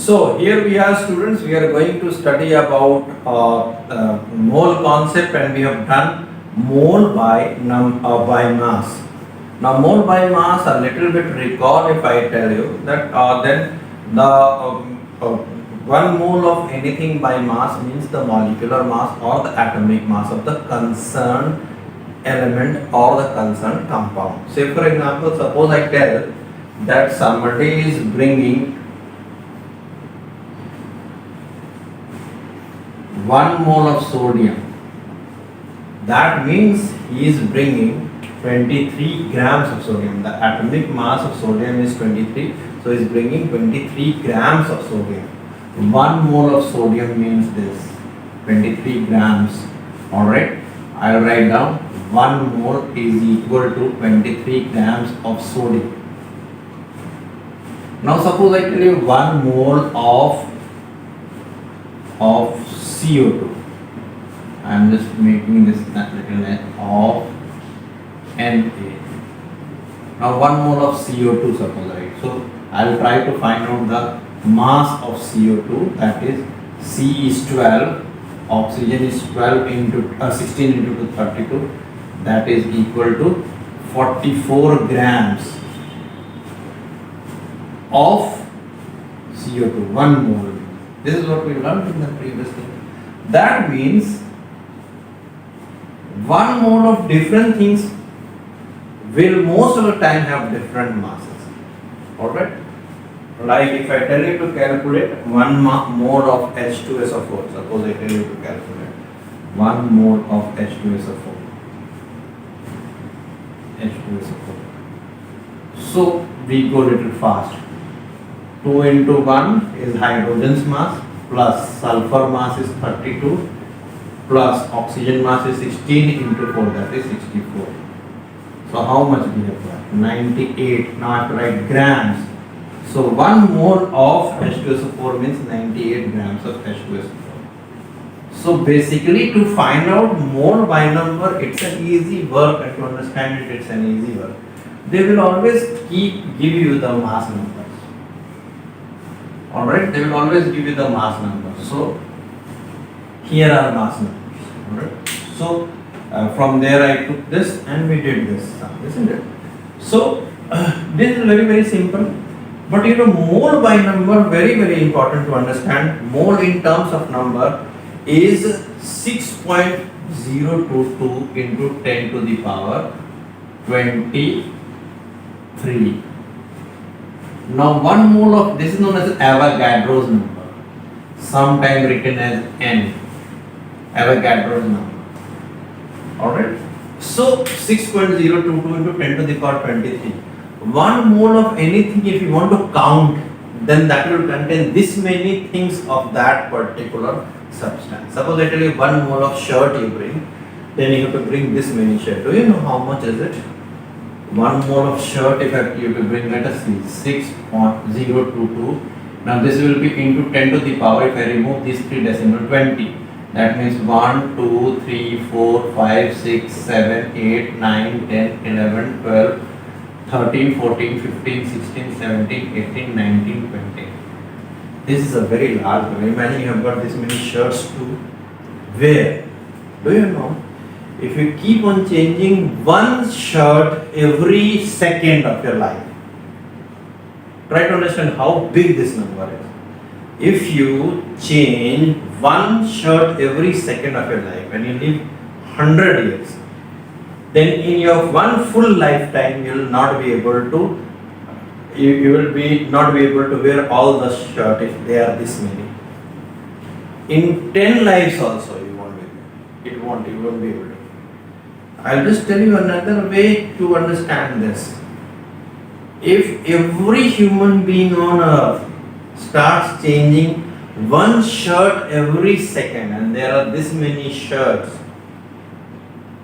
So here we are students, we are going to study about mole concept, and we have done mole by mass. Now mole by mass, a little bit recall if I tell you that then the 1 mole of anything by mass means the molecular mass or the atomic mass of the concerned element or the concerned compound. Say for example, suppose I tell that somebody is bringing 1 mole of sodium. That means he is bringing 23 grams of sodium. The atomic mass of sodium is 23, so he is bringing 23 grams of sodium. 1 mole of sodium means this, 23 grams. Alright, I will write down 1 mole is equal to 23 grams of sodium. Now suppose I tell you 1 mole of CO2. I am just making this little net of Na. Now 1 mole of CO2 suppose, right? So I will try to find out the mass of CO2, that is C is 12, oxygen is 12 into 16 into 32, that is equal to 44 grams of CO2, 1 mole. This is what we learned in the previous thing. That means 1 mole of different things will most of the time have different masses. Alright? Like if I tell you to calculate 1 mole of H2SO4, suppose I tell you to calculate 1 mole of H2SO4. So we go little fast. 2 into 1 is hydrogen's mass, plus sulfur mass is 32, plus oxygen mass is 16 into 4, that is 64. So how much we have got? 98. Now I have to write grams. So 1 mole of H2SO4 means 98 grams of H2SO4. So basically to find out mole by number, it's an easy work, and to understand it, it's an easy work. They will always give you the mass numbers. Alright, they will always give you the mass numbers. So here are mass numbers. Alright. So from there I took this and we did this, isn't it? So this is very simple. But you know, mole by number, very important to understand. Mole in terms of number is 6.022 into 10 to the power 23. Now 1 mole of this is known as Avogadro's number, sometimes written as N, Avogadro's number. Alright. So 6.022 into 10 to the power 23. 1 mole of anything, if you want to count, then that will contain this many things of that particular substance. Suppose I tell you 1 mole of shirt you bring, then you have to bring this many shirt. Do you know how much is it? 1 mole of shirt, if you will bring, let us see, 6.022. Now this will be into 10 to the power, if I remove these 3 decimal, 20. That means 1, 2, 3, 4, 5, 6, 7, 8, 9, 10, 11, 12, 13, 14, 15, 16, 17, 18, 19, 20. This is a very large number. Imagine you have got this many shirts to wear. Do you know? If you keep on changing 1 shirt every second of your life, try to understand how big this number is. If you change 1 shirt every second of your life and you live 100 years, then in your 1 full lifetime you will not be able to not be able to wear all the shirt if they are this many. In 10 lives also you won't be able to. I'll just tell you another way to understand this. If every human being on earth starts changing 1 shirt every second, and there are this many shirts,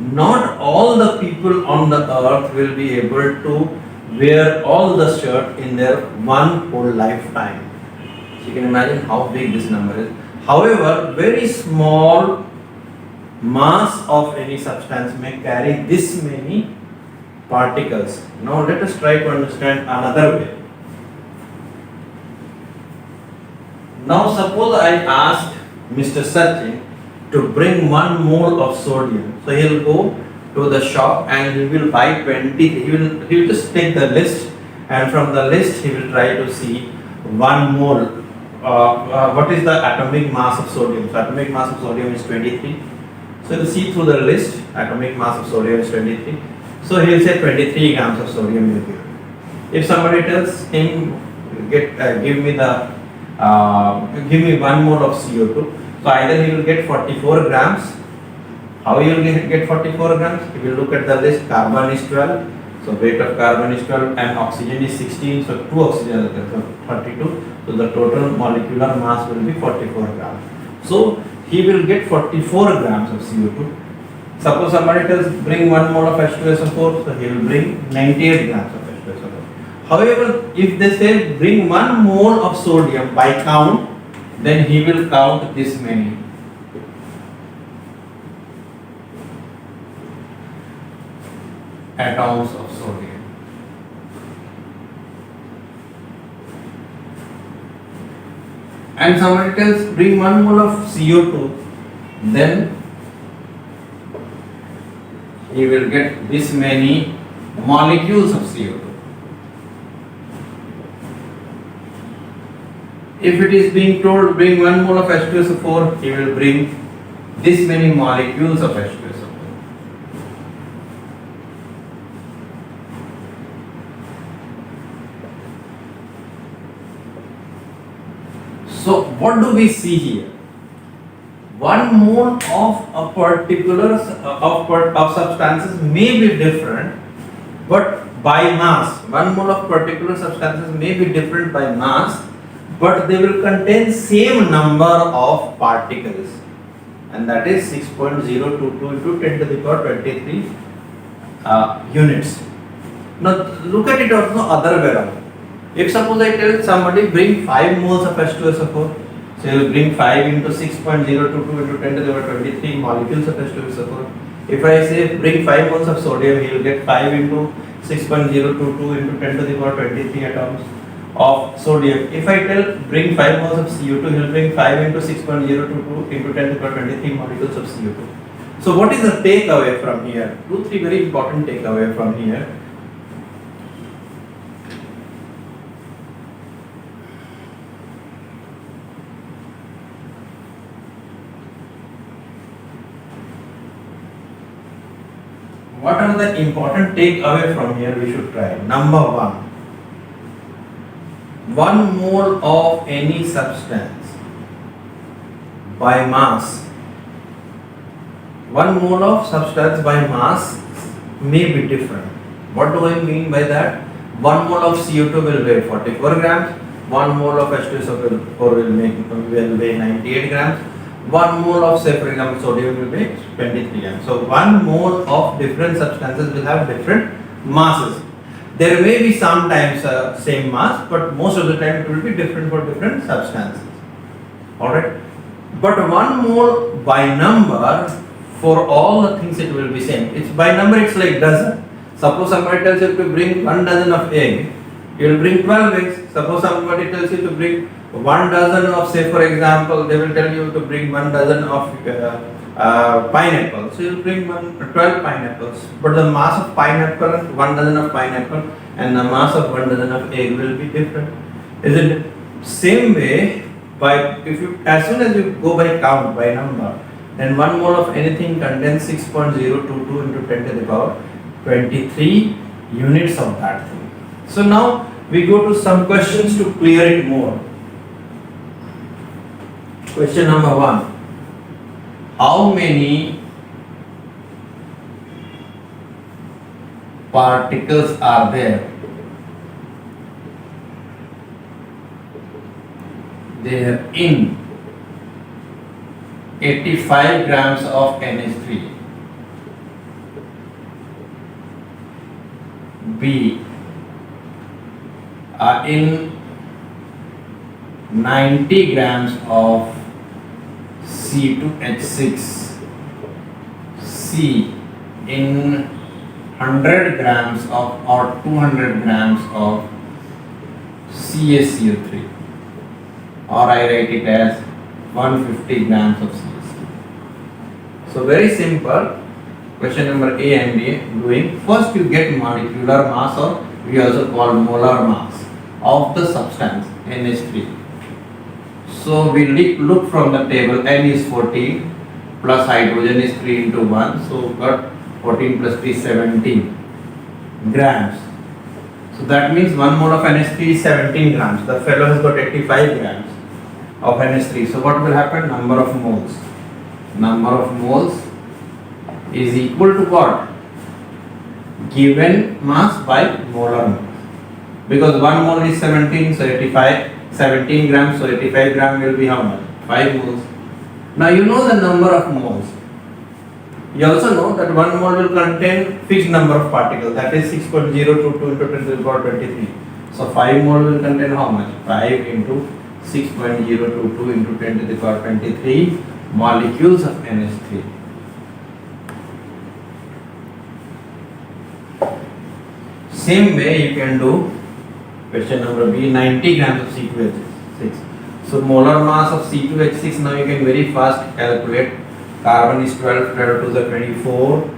not all the people on the earth will be able to wear all the shirt in their 1 whole lifetime. So you can imagine how big this number is. However, very small mass of any substance may carry this many particles. Now let us try to understand another way. Now suppose I ask Mr. Sachin to bring 1 mole of sodium. So he'll go to the shop and he will buy 20. He will just take the list, and from the list he will try to see 1 mole. What is the atomic mass of sodium? So atomic mass of sodium is 23. So he'll see through the list. Atomic mass of sodium is 23. So he'll say 23 grams of sodium will give. If somebody tells him give me 1 mole of CO2, so either he will get 44 grams. How he will get 44 grams? He will look at the list. Carbon is 12, so weight of carbon is 12, and oxygen is 16. So 2 oxygen are there, so 32. So the total molecular mass will be 44 grams. So he will get 44 grams of CO2. Suppose somebody tells bring 1 mole of H2SO4, so he will bring 98 grams of H2SO4. However, if they say bring 1 mole of sodium by count, then he will count this many. Atoms of sodium. And somebody tells bring 1 mole of CO2, then he will get this many molecules of CO2. If it is being told bring 1 mole of H2SO4, he will bring this many molecules of H2SO4. So what do we see here? 1 mole of a particular of substances may be different, but by mass. 1 mole of particular substances may be different by mass, but they will contain same number of particles, and that is 6.022 into 10 to the power 23 units. Now look at it also other way around. If suppose I tell somebody bring 5 moles of H2SO4, so he will bring 5 into 6.022 into 10 to the power 23 molecules of H2SO4. If I say bring 5 moles of sodium, he will get 5 into 6.022 into 10 to the power 23 atoms of sodium. If I tell bring 5 moles of CO2, he will bring 5 into 6.022 into 10 to the power 23 molecules of CO2. So what is the takeaway from here? 2-3 very important takeaway from here. What are the important takeaway from here we should try? Number 1. 1 mole of any substance by mass. 1 mole of substance by mass may be different. What do I mean by that? 1 mole of CO2 will weigh 44 grams. 1 mole of H2SO4 will weigh 98 grams. 1 mole of, say for example, sodium will be 23 grams. So 1 mole of different substances will have different masses. There may be sometimes same mass, but most of the time it will be different for different substances. Alright. But 1 mole by number, for all the things it will be same. It's by number, it's like dozen. Suppose somebody tells you to bring 1 dozen of egg, you will bring 12 eggs. Suppose somebody tells you to bring 1 dozen of, say for example, they will tell you to bring 1 dozen of pineapple. So you will bring 12 pineapples. But the mass of pineapple, 1 dozen of pineapple, and the mass of 1 dozen of egg will be different. Isn't it? Same way, as soon as you go by count, by number, then 1 mole of anything contains 6.022 into 10 to the power 23 units of that thing. So now we go to some questions to clear it more. Question number 1. How many particles are there? There in 85 grams of NH3. B. In 90 grams of C2H6. C. In 100 grams of or 200 grams of CaCO3. or I write it as 150 grams of CaC. So very simple. Question number A and B doing. First you get molecular mass, or we also call molar mass of the substance NH3. So we look from the table. N is 14 plus hydrogen is 3 into 1. So got 14 plus 3 17 grams. So that means 1 mole of NH3 is 17 grams. The fellow has got 85 grams of NH3. So what will happen? Number of moles. Number of moles is equal to what? Given mass by molar mass. Because 1 mole is 17, so 17 grams, so 85 grams will be how much? 5 moles. Now you know the number of moles. You also know that 1 mole will contain fixed number of particles, that is 6.022 into 10 to the power 23. So 5 mole will contain how much? 5 into 6.022 into 10 to the power 23 molecules of NH3. Same way you can do question number B, 90 grams of C2H6. So molar mass of C2H6, now you can very fast calculate. Carbon is 12, 12 to the 24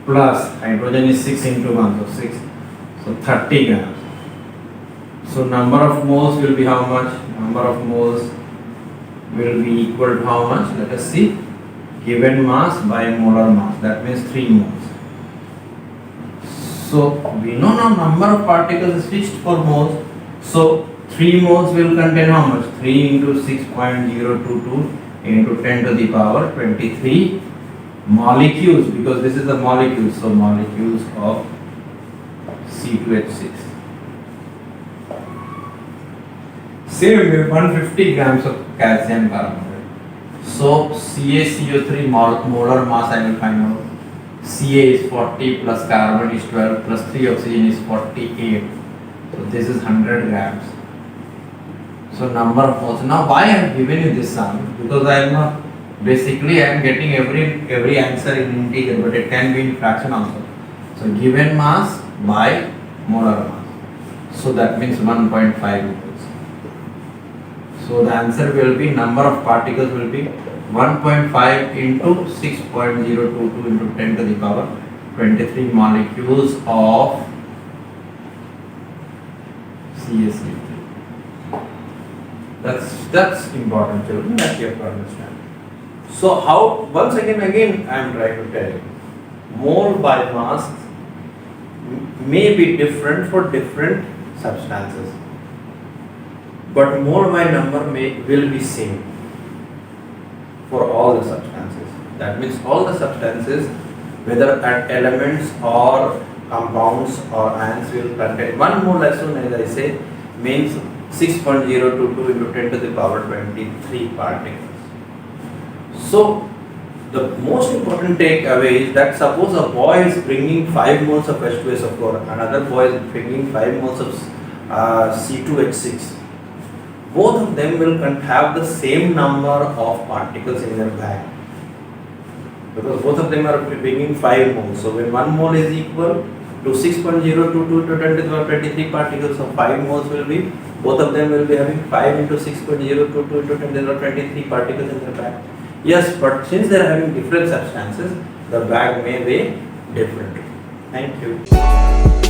plus hydrogen is 6 into 1, so 6, so 30 grams. So number of moles will be how much? Number of moles will be equal to how much? Let us see. Given mass by molar mass, that means 3 moles. So we know now number of particles is fixed for moles. So 3 moles will contain how much? 3 into 6.022 into 10 to the power 23 molecules, because this is the molecules, so molecules of C2H6. Same way 150 grams of calcium carbonate. So CaCO3 molar mass I will find out. Ca is 40 plus carbon is 12 plus 3 oxygen is 48. So this is 100 grams. So number of moles. Now why I have given you this sum? Because I am not, basically I am getting every answer in integer, but it can be in fraction also. So given mass by molar mass. So that means 1.5 moles. So the answer will be, number of particles will be 1.5 into 6.022 into 10 to the power 23 molecules of CaCO3. That's important, children, that you have to understand. So how, once again I am trying to tell you, mole by mass may be different for different substances, but mole by number will be same for all the substances. That means all the substances, whether elements or compounds or ions, will contain 1 mole, as soon as I say, means 6.022 into 10 to the power 23 particles. So the most important takeaway is that suppose a boy is bringing 5 moles of H2SO4, another boy is bringing 5 moles of C2H6. Both of them will have the same number of particles in their bag, because both of them are bringing 5 moles. So when 1 mole is equal to 6.022 to 10 to the power 23 particles, so 5 moles will be, both of them will be having 5 into 6.022 into 10 to the power 23 particles in their bag. Yes, but since they are having different substances, the bag may weigh differently. Thank you.